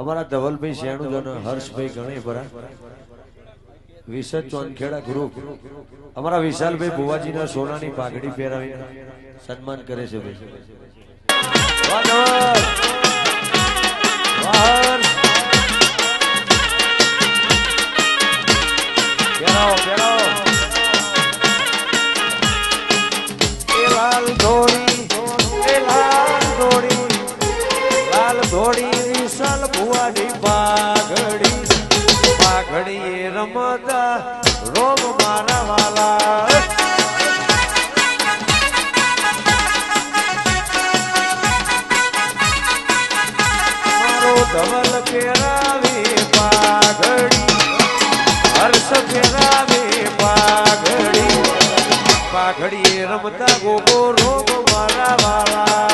અમારા ધવલભાઈ શેણુજન હર્ષભાઈ ગણેભરા વિશેષ ચોનખેડા ગ્રુપ અમારા વિશાલભાઈ બુવાજીના સોનાની પાઘડી પહેરાવીને સન્માન કરે છે વિશાલ બુવાજી પાઘડી રમતા રોગ મારા વાલા મારો ધવલ પહેરાવી પાઘડી હર્ષ પહેરાવી પાઘડી રમતા ગોગો રોગ મારા વાલા